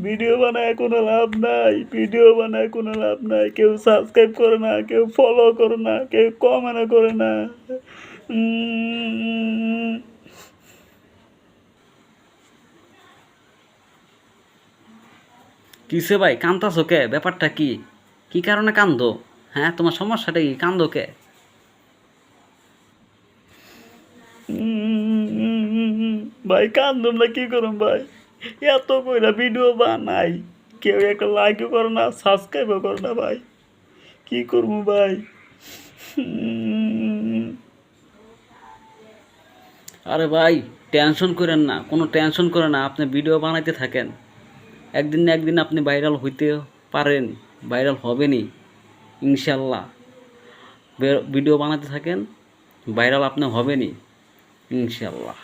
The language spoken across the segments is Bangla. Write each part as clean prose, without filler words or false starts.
ভিডিও বানায় কোনো লাভ নাই, ভিডিও বানায় কোনো লাভ নাই। কেউ সাবস্ক্রাইব করে না, কেউ ফলো করে না, কেউ কমেন্ট করে না। কিসে ভাই কান্দাছো কে? ব্যাপারটা কি? কি কারণে কান্দো? হ্যাঁ, তোমার সমস্যাটা কি? কান্দো কে? ভাই কান্দুম না, কি করুম ভাই? এত কইরা ভিডিও বানাই, কেউ একটা লাইকও করে না, সাবস্ক্রাইবও করে না ভাই। কি করবো ভাই? আরে ভাই, টেনশন করেন না, কোনো টেনশন করেন না। আপনি ভিডিও বানাইতে থাকেন, একদিন না একদিন আপনি ভাইরাল হইতে পারেন, ভাইরাল হবেনই ইনশাল্লাহ। ভিডিও বানাতে থাকেন, ভাইরাল আপনি হবেনই ইনশাল্লাহ।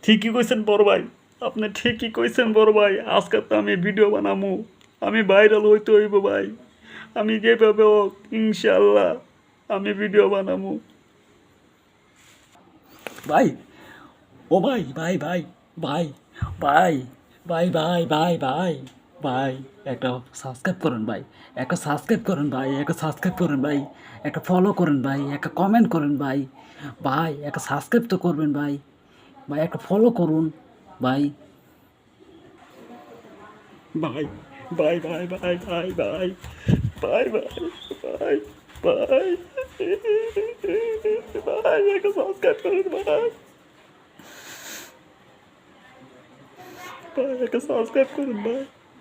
ঠিকই কইছেন বড় ভাই, আপনি ঠিকই কইছেন বড় ভাই। আজকে তো আমি ভিডিও বানামু, আমি ভাইরাল হইতে হইব ভাই। আমি যেভাবে হোক ইনশাল্লাহ আমি ভিডিও বানামু ভাই। ও ভাই ভাই ভাই ভাই ভাই ভাই ভাই ভাই ভাই ভাই, একটা সাবস্ক্রাইব করেন ভাই, একটা সাবস্ক্রাইব করেন ভাই, একটা সাবস্ক্রাইব করেন ভাই, একটা ফলো করেন ভাই, একটা কমেন্ট করেন ভাই। ভাই একটা সাবস্ক্রাইব তো করবেন ভাই, ভাই একটা ফলো করুন ভাই। ভাই ভাই ভাই ভাই ভাই ভাই ভাই ভাই ভাই ভাই ভাই একটা সাবস্ক্রাইব করুন ভাই, ভাই একটা সাবস্ক্রাইব করুন ভাই।